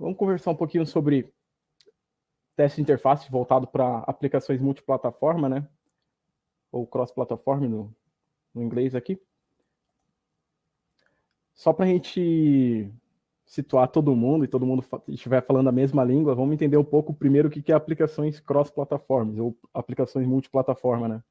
Vamos conversar um pouquinho sobre teste de interface voltado para aplicações multiplataforma, né? Ou cross-platform no inglês aqui. Só para a gente situar todo mundo e todo mundo estiver falando a mesma língua, vamos entender um pouco primeiro o que é aplicações cross-plataformas ou aplicações multiplataforma, né?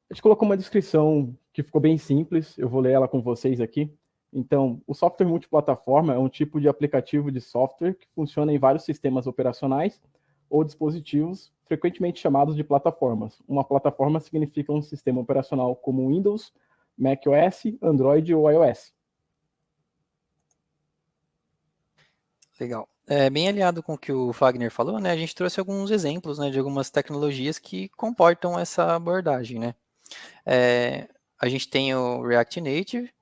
A gente colocou uma descrição que ficou bem simples, eu vou ler ela com vocês aqui. Então, o software multiplataforma é um tipo de aplicativo de software que funciona em vários sistemas operacionais ou dispositivos, frequentemente chamados de plataformas. Uma plataforma significa um sistema operacional como Windows, macOS, Android ou iOS. Legal. Bem alinhado com o que o Fagner falou, né? A gente trouxe alguns exemplos, né, de algumas tecnologias que comportam essa abordagem, né? A gente tem o React Native,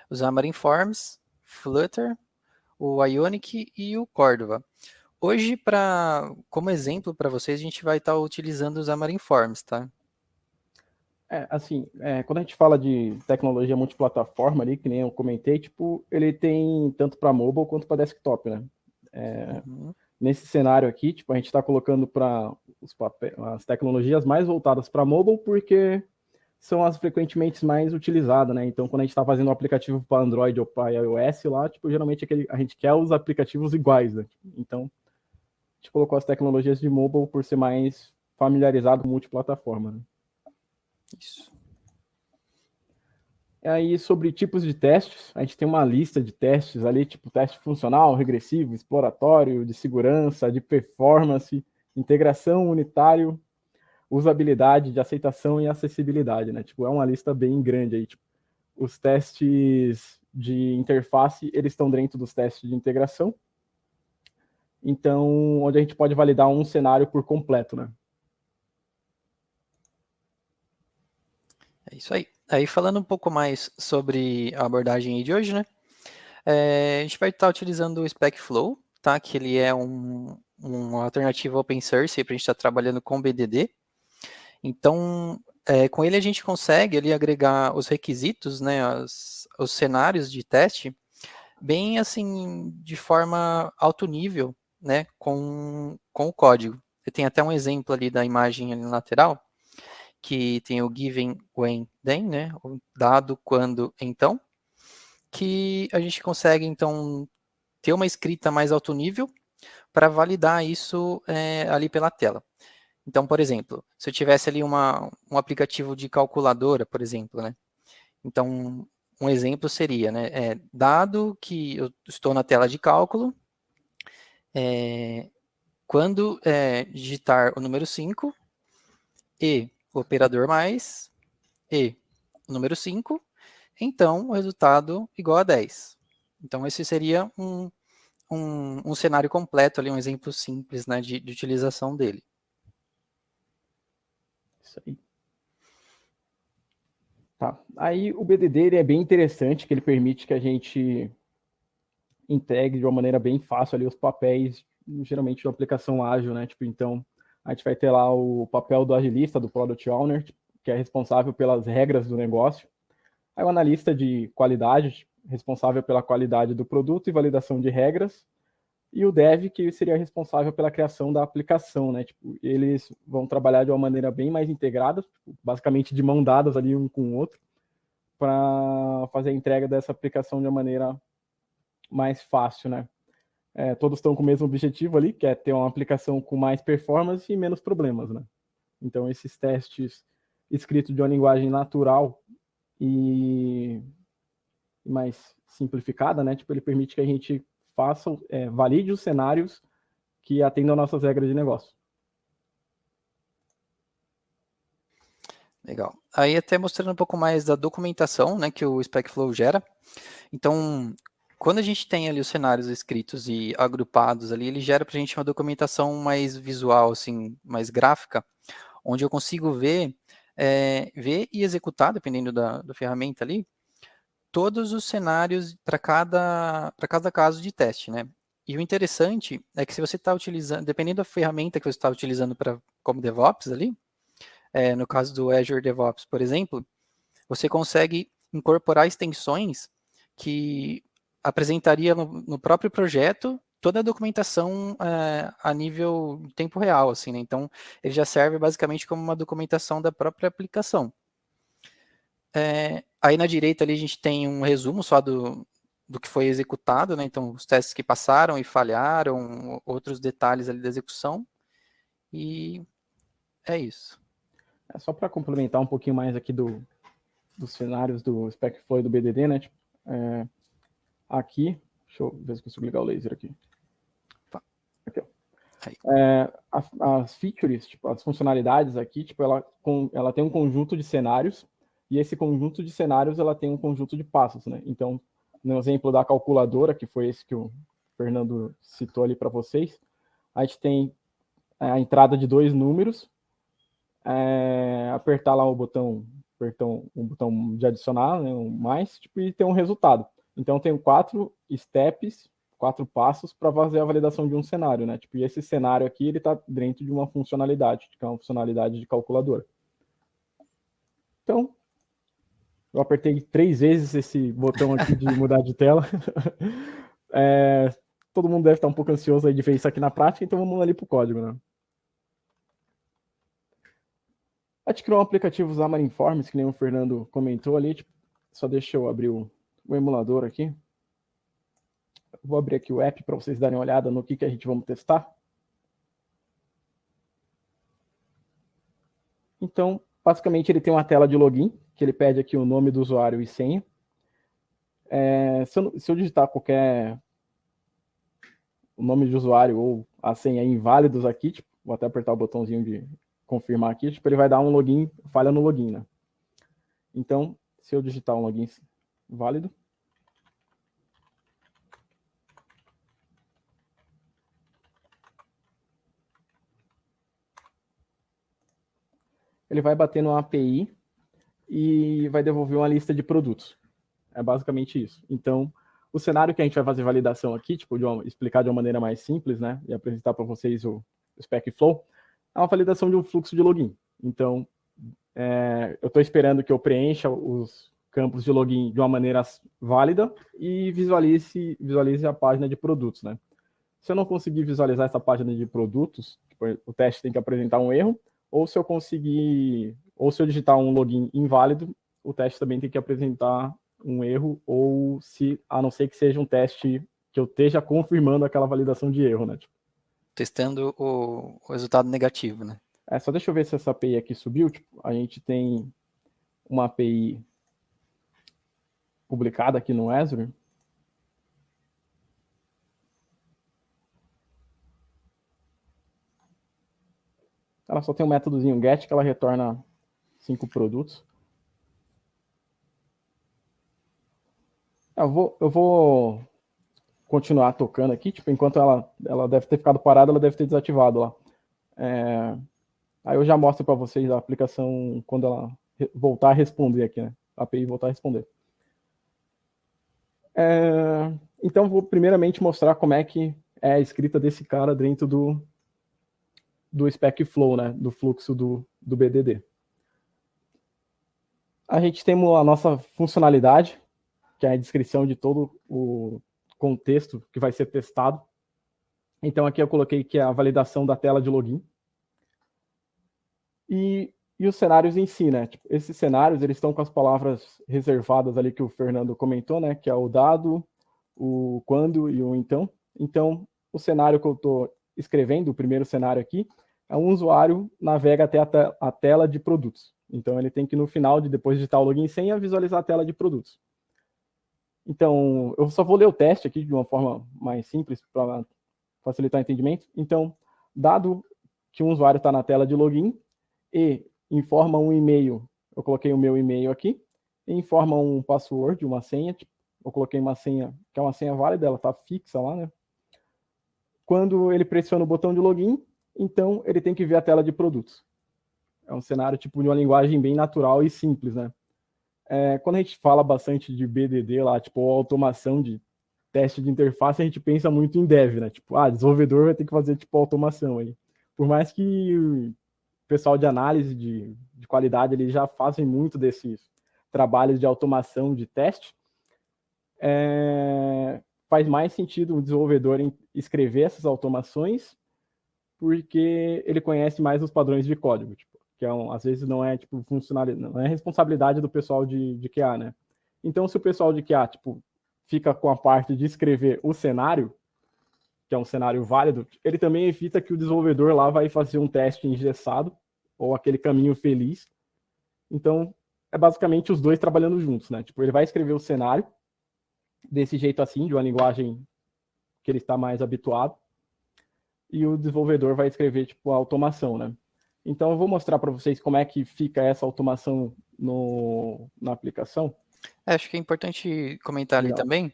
o Xamarin Forms, Flutter, o Ionic e o Cordova. Hoje, como exemplo para vocês, a gente vai estar utilizando o Xamarin Forms, tá? Quando a gente fala de tecnologia multiplataforma ali, que nem eu comentei, tipo, ele tem tanto para mobile quanto para desktop, né? Nesse cenário aqui, tipo, a gente está colocando para as tecnologias mais voltadas para mobile, porque são as frequentemente mais utilizadas, né? Então, quando a gente está fazendo um aplicativo para Android ou para iOS lá, tipo, geralmente a gente quer os aplicativos iguais, né? Então, a gente colocou as tecnologias de mobile por ser mais familiarizado com multiplataforma, né? Isso. Aí, sobre tipos de testes, a gente tem uma lista de testes ali, tipo teste funcional, regressivo, exploratório, de segurança, de performance, integração, unitário, usabilidade, de aceitação e acessibilidade, né? Tipo, é uma lista bem grande aí. Tipo, os testes de interface, eles estão dentro dos testes de integração. Então, onde a gente pode validar um cenário por completo, né? É isso aí. Aí, falando um pouco mais sobre a abordagem aí de hoje, né? A gente vai estar utilizando o SpecFlow, tá? Que ele é uma alternativa open source para a gente estar trabalhando com BDD. Então, com ele a gente consegue ali agregar os requisitos, né? Os cenários de teste, bem assim, de forma alto nível, né? Com o código. Você tem até um exemplo ali da imagem ali na lateral, que tem o given, when, then, né? O dado, quando, então, que a gente consegue, então, ter uma escrita mais alto nível para validar isso ali pela tela. Então, por exemplo, se eu tivesse ali um aplicativo de calculadora, por exemplo, né? Então, um exemplo seria, né? Dado que eu estou na tela de cálculo, quando digitar o número 5 e o operador mais e o número 5, então o resultado igual a 10. Então, esse seria um cenário completo ali, um exemplo simples, né, de utilização dele. Isso aí. Tá. Aí o BDD ele é bem interessante, que ele permite que a gente integre de uma maneira bem fácil ali os papéis, geralmente de uma aplicação ágil, né? Tipo, então, a gente vai ter lá o papel do agilista, do Product Owner, que é responsável pelas regras do negócio. Aí o analista de qualidade, responsável pela qualidade do produto e validação de regras. E o dev, que seria responsável pela criação da aplicação, né? Tipo, eles vão trabalhar de uma maneira bem mais integrada, tipo, basicamente de mão dadas ali um com o outro, para fazer a entrega dessa aplicação de uma maneira mais fácil, né? Todos estão com o mesmo objetivo ali, que é ter uma aplicação com mais performance e menos problemas, né? Então, esses testes escritos de uma linguagem natural e mais simplificada, né? Tipo, ele permite que a gente valide os cenários que atendam nossas regras de negócio. Legal. Aí até mostrando um pouco mais da documentação, né, que o SpecFlow gera. Então, quando a gente tem ali os cenários escritos e agrupados ali, ele gera para a gente uma documentação mais visual, assim, mais gráfica, onde eu consigo ver e executar, dependendo da ferramenta ali, todos os cenários para cada caso de teste, né? E o interessante é que se você está utilizando, dependendo da ferramenta que você está utilizando como DevOps ali, no caso do Azure DevOps, por exemplo, você consegue incorporar extensões que apresentaria no próprio projeto toda a documentação a nível tempo real, assim, né? Então, ele já serve basicamente como uma documentação da própria aplicação. Aí na direita ali a gente tem um resumo só do que foi executado, né? Então, os testes que passaram e falharam, outros detalhes ali da execução, e é isso. Só para complementar um pouquinho mais aqui dos cenários do SpecFlow e do BDD, né? Tipo, aqui, deixa eu ver se eu consigo ligar o laser aqui. Aqui, ó. As features, tipo, as funcionalidades aqui, tipo, ela tem um conjunto de cenários, e esse conjunto de cenários ela tem um conjunto de passos, né? Então, no exemplo da calculadora, que foi esse que o Fernando citou ali para vocês, a gente tem a entrada de 2 números, apertar lá o botão de adicionar, né, um mais, tipo, e ter um resultado. Então, tem 4 steps, 4 passos para fazer a validação de um cenário, né? Tipo, e esse cenário aqui, ele está dentro de uma funcionalidade, que é uma funcionalidade de calculadora. Então, eu apertei 3 vezes esse botão aqui de mudar de tela. Todo mundo deve estar um pouco ansioso aí de ver isso aqui na prática, então vamos ali para o código, né? A gente criou um aplicativo Xamarin Forms, que nem o Fernando comentou ali. Tipo, só deixa eu abrir o emulador aqui. Vou abrir aqui o app para vocês darem uma olhada no que a gente vamos testar. Então, basicamente, ele tem uma tela de login, que ele pede aqui o nome do usuário e senha. Se eu digitar o nome de usuário ou a senha inválidos aqui, tipo, vou até apertar o botãozinho de confirmar aqui, tipo, ele vai dar um login, falha no login, né? Então, se eu digitar um login válido, ele vai bater no API e vai devolver uma lista de produtos. É basicamente isso. Então, o cenário que a gente vai fazer validação aqui, tipo, explicar de uma maneira mais simples, né, e apresentar para vocês o SpecFlow, é uma validação de um fluxo de login. Então, eu estou esperando que eu preencha os campos de login de uma maneira válida e visualize a página de produtos, né? Se eu não conseguir visualizar essa página de produtos, tipo, o teste tem que apresentar um erro, ou se eu digitar um login inválido, o teste também tem que apresentar um erro, ou a não ser que seja um teste que eu esteja confirmando aquela validação de erro, né? Tipo, testando o resultado negativo, né? Só deixa eu ver se essa API aqui subiu. Tipo, a gente tem uma API publicada aqui no Azure. Ela só tem um métodozinho get que ela retorna 5 produtos. Eu vou continuar tocando aqui, tipo, enquanto ela deve ter ficado parada, ela deve ter desativado lá. Aí eu já mostro para vocês a aplicação quando ela voltar a responder aqui, né? A API voltar a responder. Então, vou primeiramente mostrar como é que é a escrita desse cara dentro do SpecFlow, né? Do fluxo do BDD. A gente tem a nossa funcionalidade, que é a descrição de todo o contexto que vai ser testado. Então, aqui eu coloquei que é a validação da tela de login. E os cenários em si, né? Tipo, esses cenários, eles estão com as palavras reservadas ali que o Fernando comentou, né? Que é o dado, o quando e o então. Então, o cenário que eu estou escrevendo, o primeiro cenário aqui, é um usuário navega até a tela de produtos. Então, ele tem que, no final, depois de digitar o login e senha, visualizar a tela de produtos. Então, eu só vou ler o teste aqui de uma forma mais simples para facilitar o entendimento. Então, dado que um usuário está na tela de login e informa um e-mail, eu coloquei o meu e-mail aqui, e informa um password, uma senha, tipo, eu coloquei uma senha, que é uma senha válida, ela está fixa lá, né? Quando ele pressiona o botão de login, então ele tem que ver a tela de produtos. É um cenário tipo de uma linguagem bem natural e simples, né? Quando a gente fala bastante de BDD lá, tipo, automação de teste de interface, a gente pensa muito em dev, né? Tipo, desenvolvedor vai ter que fazer, tipo, automação aí. Por mais que o pessoal de análise de qualidade, eles já fazem muito desses trabalhos de automação de teste, faz mais sentido o desenvolvedor escrever essas automações, porque ele conhece mais os padrões de código, tipo, que às vezes não é tipo não é responsabilidade do pessoal de QA, né? Então, se o pessoal de QA tipo fica com a parte de escrever o cenário, que é um cenário válido, ele também evita que o desenvolvedor lá vai fazer um teste engessado ou aquele caminho feliz. Então, é basicamente os dois trabalhando juntos, né? Tipo, ele vai escrever o cenário desse jeito assim, de uma linguagem que ele está mais habituado, e o desenvolvedor vai escrever tipo a automação, né? Então eu vou mostrar para vocês como é que fica essa automação na aplicação. Acho que é importante comentar ali Legal. também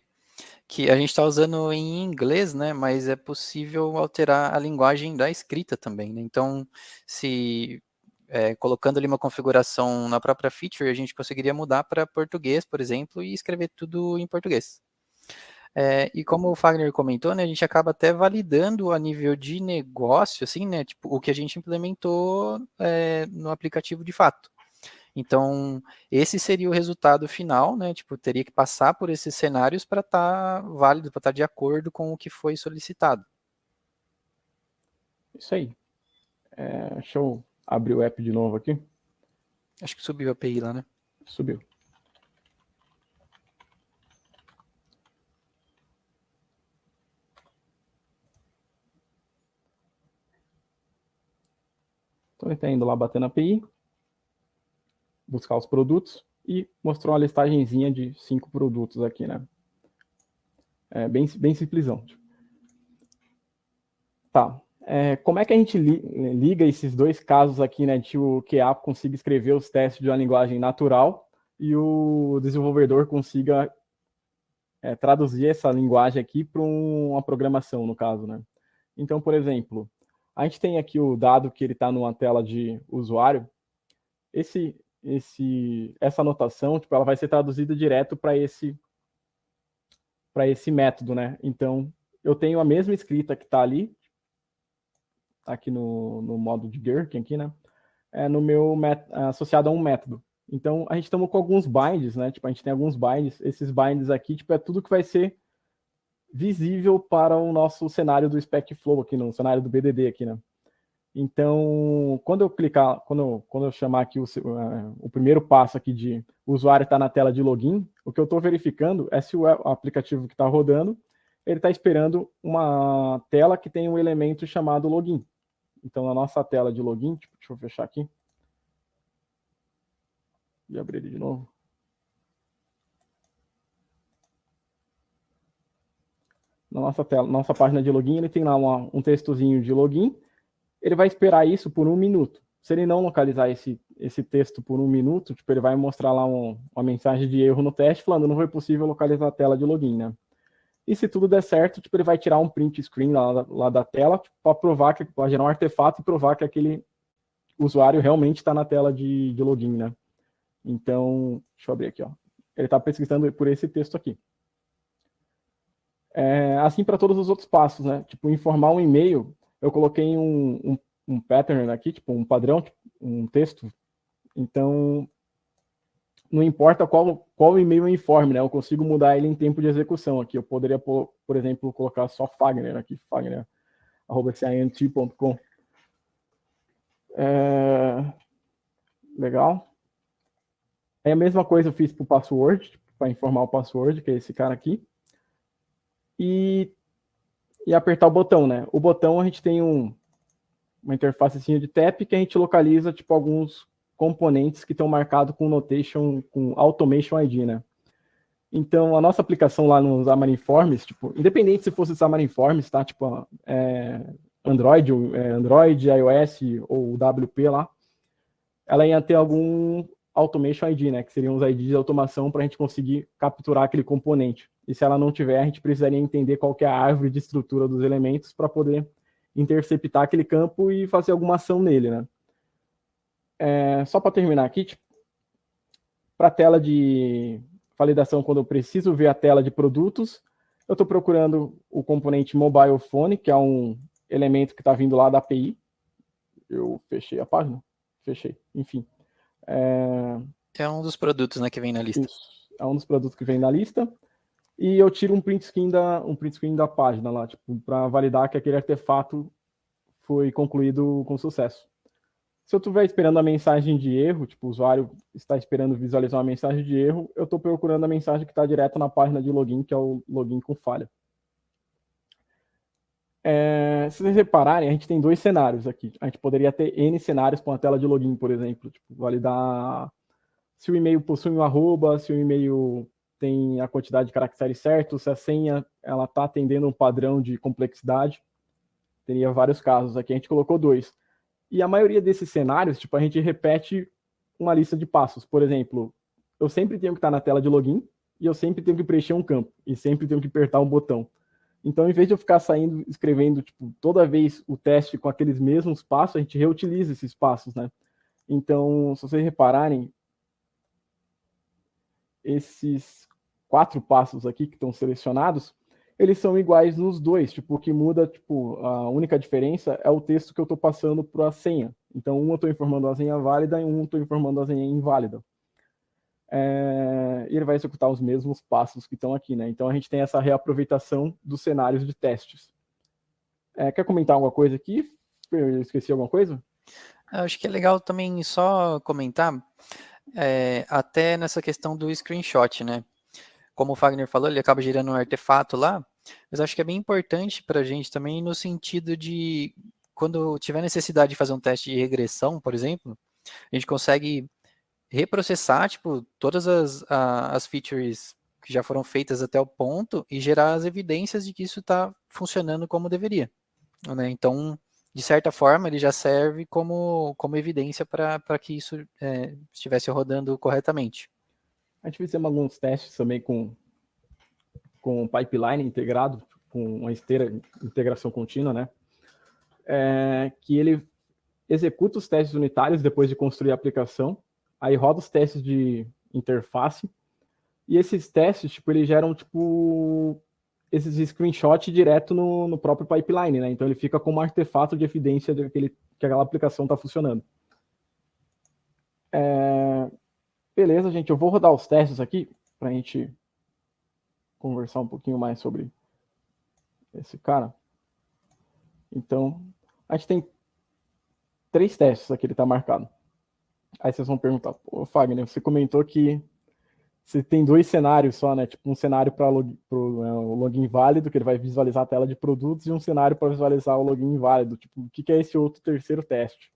que a gente está usando em inglês, né? Mas é possível alterar a linguagem da escrita também, né? Então, se colocando ali uma configuração na própria feature, a gente conseguiria mudar para português, por exemplo, e escrever tudo em português. E como o Fagner comentou, né, a gente acaba até validando a nível de negócio, assim, né, tipo, o que a gente implementou no aplicativo de fato. Então, esse seria o resultado final, né, tipo, teria que passar por esses cenários para estar válido, para estar de acordo com o que foi solicitado. Isso aí. Deixa eu abrir o app de novo aqui. Acho que subiu a API lá, né? Subiu. Então ele está indo lá bater na API, buscar os produtos e mostrou uma listagenzinha de 5 produtos aqui, né? Bem simplesão. Tá. Como é que a gente liga esses dois casos aqui, né? De o QA consiga escrever os testes de uma linguagem natural e o desenvolvedor consiga traduzir essa linguagem aqui para uma programação, no caso, né? Então, por exemplo, a gente tem aqui o dado que ele está numa tela de usuário. Essa anotação, tipo, ela vai ser traduzida direto para esse método, né? Então, eu tenho a mesma escrita que está ali, aqui no modo de Gherkin aqui, né? No meu associado a um método. Então, a gente estamos com alguns binds, né? Tipo, a gente tem alguns binds. Esses binds aqui, tipo, é tudo que vai ser visível para o nosso cenário do SpecFlow aqui, no cenário do BDD aqui, né? Então, quando eu clicar, quando eu chamar aqui o primeiro passo aqui de o usuário está na tela de login, o que eu estou verificando é se o aplicativo que está rodando, ele está esperando uma tela que tem um elemento chamado login. Então, na nossa tela de login, tipo, deixa eu fechar aqui. E abrir ele de novo. Na nossa tela, nossa página de login, ele tem lá um textozinho de login. Ele vai esperar isso por 1 minuto. Se ele não localizar esse texto por 1 minuto, tipo, ele vai mostrar lá uma mensagem de erro no teste, falando não foi possível localizar a tela de login, né? E se tudo der certo, tipo, ele vai tirar um print screen lá da tela, tipo, para provar que pode gerar um artefato e provar que aquele usuário realmente está na tela de login, né? Então, deixa eu abrir aqui, ó. Ele está pesquisando por esse texto aqui. Assim para todos os outros passos, né? Tipo, informar um e-mail, eu coloquei um pattern aqui, tipo, um padrão, tipo, um texto. Então, não importa qual e-mail eu informe, né? Eu consigo mudar ele em tempo de execução aqui. Eu poderia, por exemplo, colocar só Fagner aqui, fagner@cint.com. Legal. Aí a mesma coisa eu fiz para o password, tipo, para informar o password, que é esse cara aqui. E apertar o botão, né? O botão a gente tem uma interfacezinha de tap que a gente localiza tipo alguns componentes que estão marcados com notation, com automation ID, né? Então a nossa aplicação lá nos Xamarin Forms, tipo, independente se fosse Xamarin Forms, tá? Tipo, Android, iOS ou WP lá, ela ia ter algum automation ID, né? Que seriam os IDs de automação para a gente conseguir capturar aquele componente. E se ela não tiver, a gente precisaria entender qual que é a árvore de estrutura dos elementos para poder interceptar aquele campo e fazer alguma ação nele, né? Só para terminar aqui, tipo, para a tela de validação, quando eu preciso ver a tela de produtos, eu estou procurando o componente mobile phone, que é um elemento que está vindo lá da API. Eu fechei a página? Fechei, enfim. É um dos produtos, né, que vem na lista. Isso, é um dos produtos que vem na lista. e eu tiro um print screen da página lá, tipo, para validar que aquele artefato foi concluído com sucesso. Se eu estiver esperando a mensagem de erro, tipo, o usuário está esperando visualizar uma mensagem de erro, eu estou procurando a mensagem que está direto na página de login, que é o login com falha. Se vocês repararem, a gente tem 2 cenários aqui. A gente poderia ter N cenários com a tela de login, por exemplo, tipo, validar se o e-mail possui um arroba, se o e-mail tem a quantidade de caracteres certos, se a senha está atendendo um padrão de complexidade. Teria vários casos aqui, a gente colocou 2. E a maioria desses cenários, tipo, a gente repete uma lista de passos. Por exemplo, eu sempre tenho que estar na tela de login e eu sempre tenho que preencher um campo e sempre tenho que apertar um botão. Então, em vez de eu ficar saindo, escrevendo, tipo, toda vez o teste com aqueles mesmos passos, a gente reutiliza esses passos, né? Então, se vocês repararem, esses 4 passos aqui que estão selecionados, eles são iguais nos 2, tipo, o que muda, tipo, a única diferença é o texto que eu estou passando para a senha. Então, um eu estou informando a senha válida e um eu estou informando a senha inválida. E ele vai executar os mesmos passos que estão aqui, né? Então, a gente tem essa reaproveitação dos cenários de testes. Quer comentar alguma coisa aqui? Eu esqueci alguma coisa? Eu acho que é legal também só comentar, até nessa questão do screenshot, né? Como o Fagner falou, ele acaba gerando um artefato lá, mas acho que é bem importante para a gente também no sentido de, quando tiver necessidade de fazer um teste de regressão, por exemplo, a gente consegue reprocessar, tipo, todas as features que já foram feitas até o ponto e gerar as evidências de que isso está funcionando como deveria, né? Então, de certa forma, ele já serve como evidência para que isso estivesse rodando corretamente. A gente fizemos alguns testes também com pipeline integrado, com uma esteira de integração contínua, né? Que ele executa os testes unitários depois de construir a aplicação, aí roda os testes de interface, e esses testes, tipo, eles geram, tipo, esses screenshots direto no próprio pipeline, né? Então ele fica como um artefato de evidência de que aquela aplicação está funcionando. Beleza, gente, eu vou rodar os testes aqui para a gente conversar um pouquinho mais sobre esse cara. Então, a gente tem 3 testes aqui, ele está marcado. Aí vocês vão perguntar, pô, Fagner, você comentou que você tem 2 cenários só, né? Tipo, um cenário para o login válido, que ele vai visualizar a tela de produtos, e um cenário para visualizar o login inválido. Tipo, o que é esse outro terceiro teste?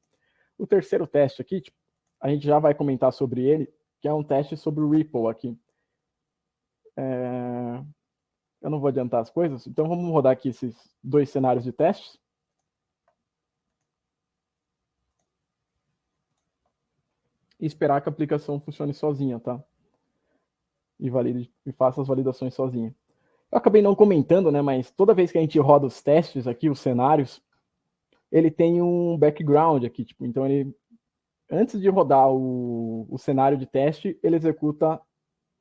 O terceiro teste aqui, tipo, a gente já vai comentar sobre ele, que é um teste sobre o Ripple aqui. Eu não vou adiantar as coisas, então vamos rodar aqui esses 2 cenários de testes. E esperar que a aplicação funcione sozinha, tá? E faça as validações sozinha. Eu acabei não comentando, né? Mas toda vez que a gente roda os testes aqui, os cenários, ele tem um background aqui, tipo, então ele, antes de rodar o cenário de teste, ele executa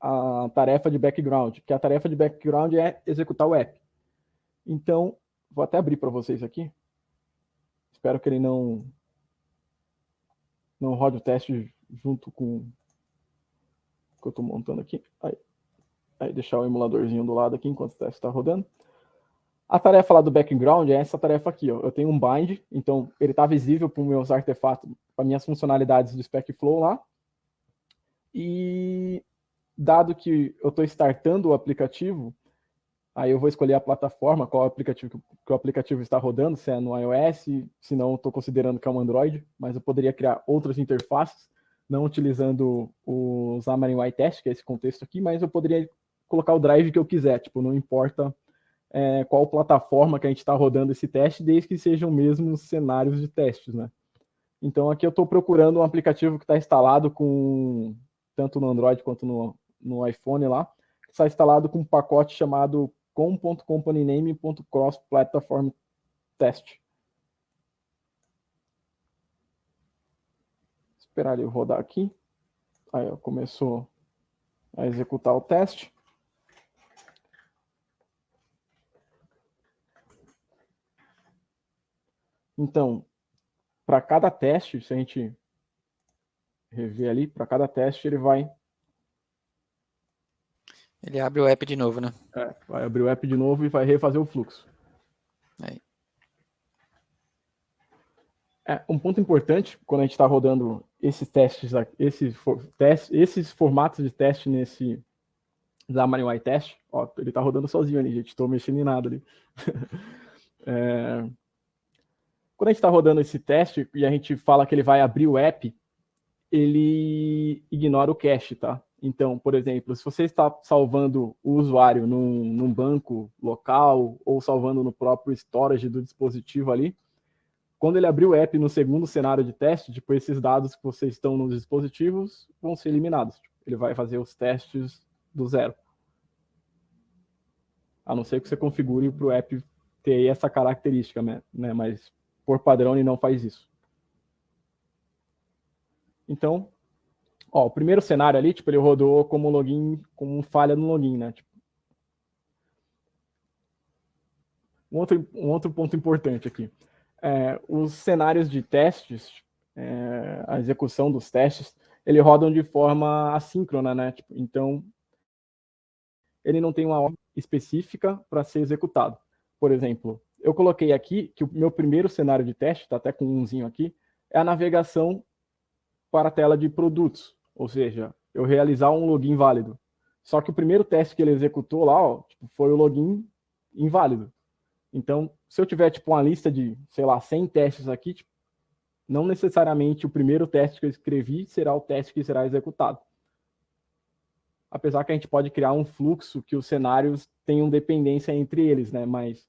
a tarefa de background, que a tarefa de background é executar o app. Então, vou até abrir para vocês aqui. Espero que ele não rode o teste junto com o que eu estou montando aqui. Aí deixar o emuladorzinho do lado aqui enquanto o teste está rodando. A tarefa lá do background é essa tarefa aqui, ó. Eu tenho um bind, então ele está visível para os meus artefatos, para minhas funcionalidades do SpecFlow lá. E dado que eu estou startando o aplicativo, aí eu vou escolher a plataforma, qual aplicativo que o aplicativo está rodando, se é no iOS, se não, estou considerando que é um Android, mas eu poderia criar outras interfaces, não utilizando o Xamarin Test, que é esse contexto aqui, mas eu poderia colocar o drive que eu quiser, tipo, não importa qual plataforma que a gente está rodando esse teste, desde que sejam mesmo cenários de testes, né? Então aqui eu estou procurando um aplicativo que está instalado com, tanto no Android quanto no iPhone lá, que está instalado com um pacote chamado com.companyname.crossplatform.test. Esperar ele rodar aqui. Aí ó, começou a executar o teste. Então, para cada teste, se a gente rever ali, para cada teste ele vai Ele abre o app de novo, né? Vai abrir o app de novo e vai refazer o fluxo. Aí. Um ponto importante quando a gente está rodando esses testes, esses formatos de teste nesse Xamarin UI Test, ó, ele está rodando sozinho ali, gente, estou mexendo em nada ali. Quando a gente está rodando esse teste e a gente fala que ele vai abrir o app, ele ignora o cache, tá? Então, por exemplo, se você está salvando o usuário num banco local ou salvando no próprio storage do dispositivo ali, quando ele abrir o app no segundo cenário de teste, tipo, esses dados que vocês estão nos dispositivos vão ser eliminados. Ele vai fazer os testes do zero. A não ser que você configure para o app ter essa característica, né? Mas por padrão ele não faz isso. Então, ó, o primeiro cenário ali, tipo, ele rodou como login, como falha no login, né? Tipo, um outro ponto importante aqui. Os cenários de testes, a execução dos testes, eles rodam de forma assíncrona, né? Tipo, então, ele não tem uma ordem específica para ser executado. Por exemplo, eu coloquei aqui que o meu primeiro cenário de teste, está até com umzinho aqui, é a navegação para a tela de produtos, ou seja, eu realizar um login válido. Só que o primeiro teste que ele executou lá, ó, tipo, foi o login inválido. Então, se eu tiver tipo uma lista de, sei lá, 100 testes aqui, tipo, não necessariamente o primeiro teste que eu escrevi será o teste que será executado. Apesar que a gente pode criar um fluxo que os cenários tenham dependência entre eles, né? Mas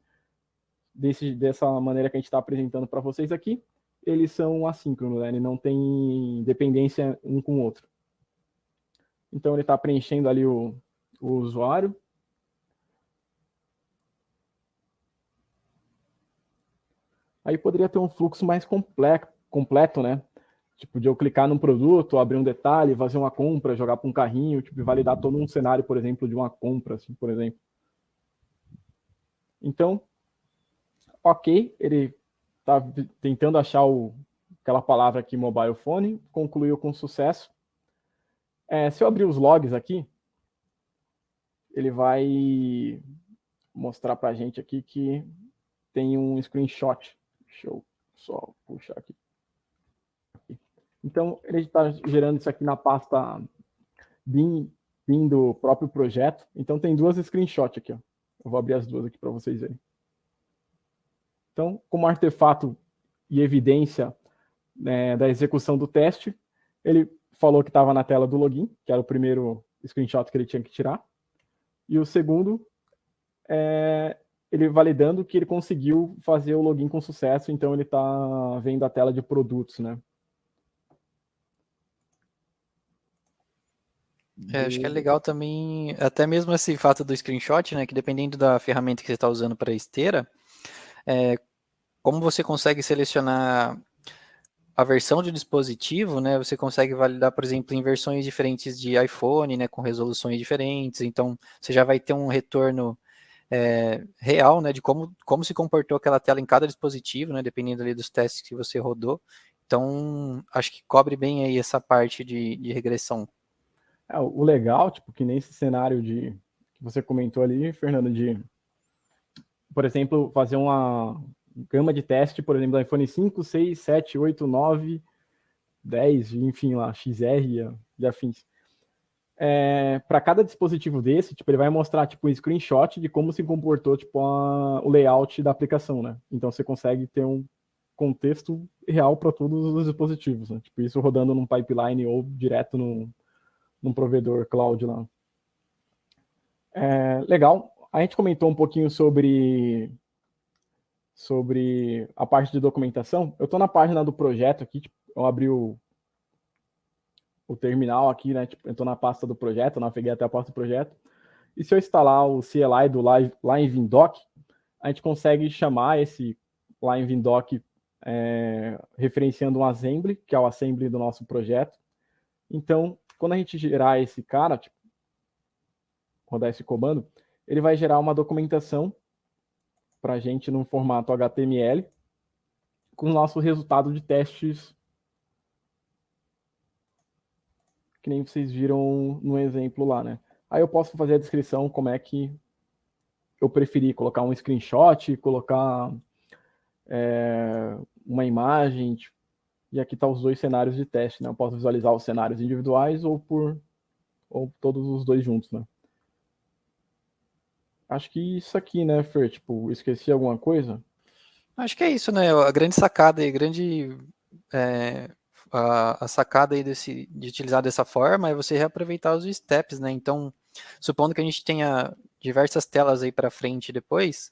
dessa maneira que a gente está apresentando para vocês aqui, eles são assíncronos, né? Ele não tem dependência um com o outro. Então ele está preenchendo ali o usuário. Aí poderia ter um fluxo mais completo, né? Tipo, de eu clicar num produto, abrir um detalhe, fazer uma compra, jogar para um carrinho, tipo, validar todo um cenário, por exemplo, de uma compra, assim, por exemplo. Então, ok, ele está tentando achar aquela palavra aqui, mobile phone, concluiu com sucesso. Se eu abrir os logs aqui, ele vai mostrar para a gente aqui que tem um screenshot. Deixa eu só puxar aqui. Então, ele está gerando isso aqui na pasta bin do próprio projeto. Então, tem duas screenshots aqui. Ó. Eu vou abrir as duas aqui para vocês verem. Então, como artefato e evidência da execução do teste, ele falou que estava na tela do login, que era o primeiro screenshot que ele tinha que tirar. E o segundo, ele validando que ele conseguiu fazer o login com sucesso, então ele está vendo a tela de produtos, né? Acho que é legal também, até mesmo esse fato do screenshot, né? Que dependendo da ferramenta que você está usando para esteira, como você consegue selecionar a versão de dispositivo, né? Você consegue validar, por exemplo, em versões diferentes de iPhone, né? Com resoluções diferentes. Então, você já vai ter um retorno real, né? De como se comportou aquela tela em cada dispositivo, né? Dependendo ali dos testes que você rodou. Então, acho que cobre bem aí essa parte de regressão. O legal, tipo, que nesse cenário que você comentou ali, Fernando, de, por exemplo, fazer uma gama de teste, por exemplo, do iPhone 5, 6, 7, 8, 9, 10, enfim, lá, XR e afins. Para cada dispositivo desse, tipo, ele vai mostrar tipo um screenshot de como se comportou tipo o layout da aplicação, né? Então você consegue ter um contexto real para todos os dispositivos, né? Tipo, isso rodando num pipeline ou direto num provedor cloud lá. Legal. A gente comentou um pouquinho sobre a parte de documentação. Eu estou na página do projeto aqui, tipo, eu abri o terminal aqui, né? Tipo, eu estou na pasta do projeto, eu naveguei até a pasta do projeto. E se eu instalar o CLI do LiveInDoc, a gente consegue chamar esse LiveInDoc referenciando um assembly, que é o assembly do nosso projeto. Então, quando a gente gerar esse cara, tipo, rodar esse comando, ele vai gerar uma documentação para a gente no formato HTML com o nosso resultado de testes, que nem vocês viram no exemplo lá, né? Aí eu posso fazer a descrição, como é que eu preferi, colocar um screenshot, colocar uma imagem, tipo, e aqui tá os dois cenários de teste, né? Eu posso visualizar os cenários individuais ou todos os dois juntos, né? Acho que isso aqui, né, Fer? Tipo, esqueci alguma coisa? Acho que é isso, né? A grande sacada e a sacada aí de utilizar dessa forma é você reaproveitar os steps, né? Então, supondo que a gente tenha diversas telas aí para frente depois,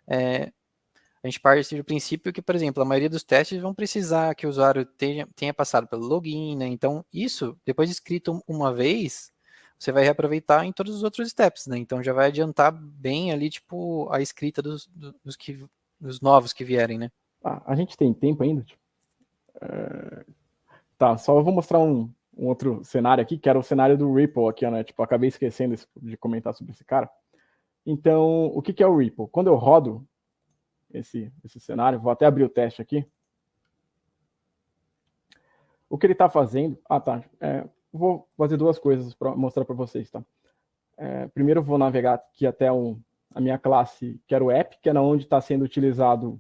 a gente parte do princípio que, por exemplo, a maioria dos testes vão precisar que o usuário tenha passado pelo login, né? Então, isso, depois de escrito uma vez, você vai reaproveitar em todos os outros steps, né? Então, já vai adiantar bem ali, tipo, a escrita dos novos que vierem, né? A gente tem tempo ainda? Tipo, tá, só vou mostrar um outro cenário aqui, que era o cenário do Ripple aqui, né? Tipo, acabei esquecendo de comentar sobre esse cara. Então, o que é o Ripple? Quando eu rodo esse cenário, vou até abrir o teste aqui. O que ele está fazendo... Ah, tá. Vou fazer duas coisas para mostrar para vocês, tá? Primeiro, eu vou navegar aqui até a minha classe, que era o app, que é onde está sendo utilizado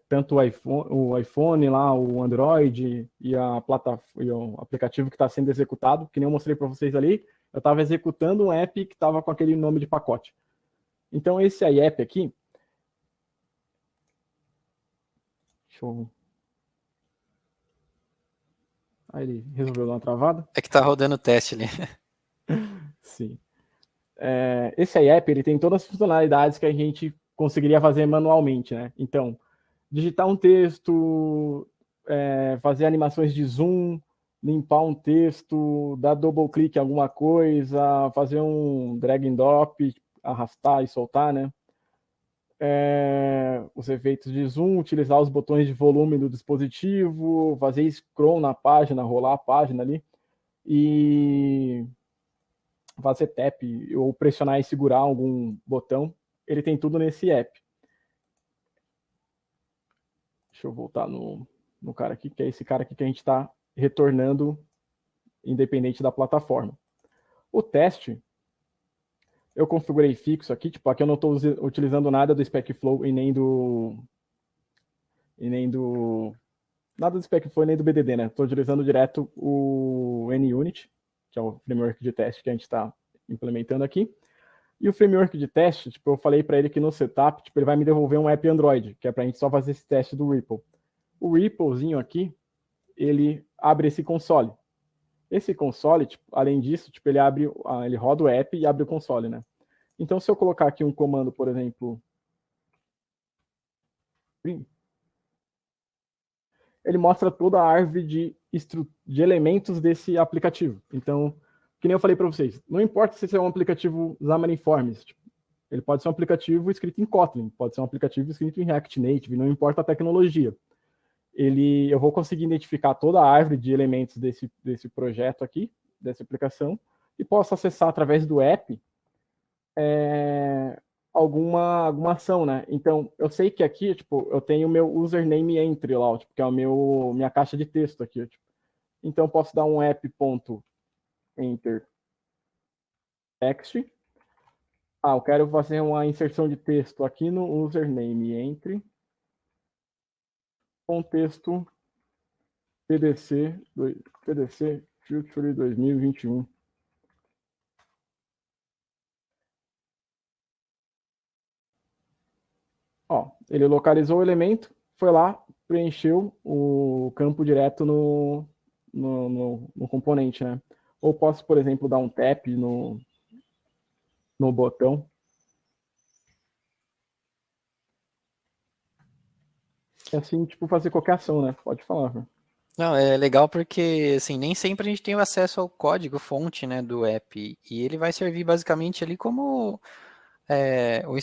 tanto o iPhone lá, o Android e o aplicativo que está sendo executado, que nem eu mostrei para vocês ali, eu estava executando um app que estava com aquele nome de pacote. Então, esse app aqui, deixa eu... Aí ele resolveu dar uma travada. É que tá rodando o teste ali. Sim. Esse app, ele tem todas as funcionalidades que a gente conseguiria fazer manualmente, né? Então, digitar um texto, fazer animações de zoom, limpar um texto, dar double clique em alguma coisa, fazer um drag and drop, arrastar e soltar, né? Os efeitos de zoom, utilizar os botões de volume do dispositivo, fazer scroll na página, rolar a página ali, e fazer tap ou pressionar e segurar algum botão. Ele tem tudo nesse app. Deixa eu voltar no cara aqui, que é esse cara aqui que a gente está retornando independente da plataforma. O teste, eu configurei fixo aqui, tipo, aqui eu não estou utilizando nada do SpecFlow e nem do nada do SpecFlow e nem do BDD, né? Estou utilizando direto o NUnit, que é o framework de teste que a gente está implementando aqui. E o framework de teste, tipo, eu falei para ele que no setup, tipo, ele vai me devolver um app Android, que é para a gente só fazer esse teste do Ripple. O Ripplezinho aqui, ele abre esse console. Esse console, tipo, além disso, tipo, ele roda o app e abre o console, né? Então, se eu colocar aqui um comando, por exemplo, ele mostra toda a árvore de elementos desse aplicativo. Então, que nem eu falei para vocês, não importa se esse é um aplicativo Xamarin Forms, tipo, ele pode ser um aplicativo escrito em Kotlin, pode ser um aplicativo escrito em React Native, não importa a tecnologia. Eu vou conseguir identificar toda a árvore de elementos desse projeto aqui, dessa aplicação, e posso acessar através do app alguma ação, né? Então, eu sei que aqui, tipo, eu tenho o meu username entry lá, tipo, que é minha caixa de texto aqui, tipo. Então, eu posso dar um app.enter text. Eu quero fazer uma inserção de texto aqui no username entry, contexto TDC Future 2021. Ele localizou o elemento, foi lá, preencheu o campo direto no componente, né? Ou posso, por exemplo, dar um tap no botão. E assim, tipo, fazer qualquer ação, né? Pode falar. Né? Não, é legal porque, assim, nem sempre a gente tem o acesso ao código fonte, né, do app. E ele vai servir basicamente ali como é, o,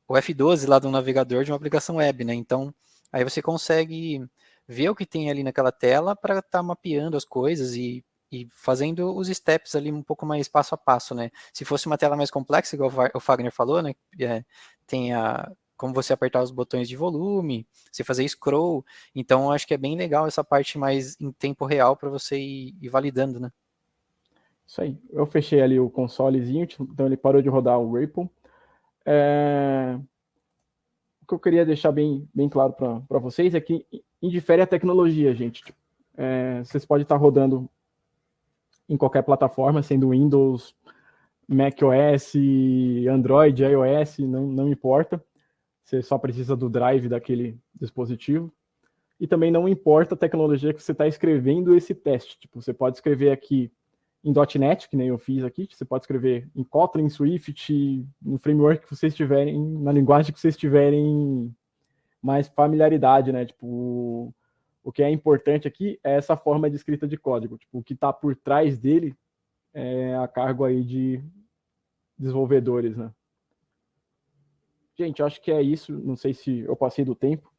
o F12 lá do navegador de uma aplicação web, né? Então, aí você consegue ver o que tem ali naquela tela para estar mapeando as coisas e fazendo os steps ali um pouco mais passo a passo, né? Se fosse uma tela mais complexa, igual o Fagner falou, né? Tem como você apertar os botões de volume, você fazer scroll. Então, eu acho que é bem legal essa parte mais em tempo real para você ir validando, né? Isso aí. Eu fechei ali o consolezinho, então ele parou de rodar o REPL. O que eu queria deixar bem claro para vocês é que indifere a tecnologia, gente. Vocês podem estar rodando em qualquer plataforma, sendo Windows, macOS, Android, iOS, não importa. Você só precisa do drive daquele dispositivo. E também não importa a tecnologia que você está escrevendo esse teste. Tipo, você pode escrever aqui em .NET, que nem eu fiz aqui, você pode escrever em Kotlin, Swift, no framework que vocês tiverem, na linguagem que vocês tiverem mais familiaridade, né? Tipo, o que é importante aqui é essa forma de escrita de código. Tipo, o que está por trás dele é a cargo aí de desenvolvedores, né? Gente, eu acho que é isso. Não sei se eu passei do tempo.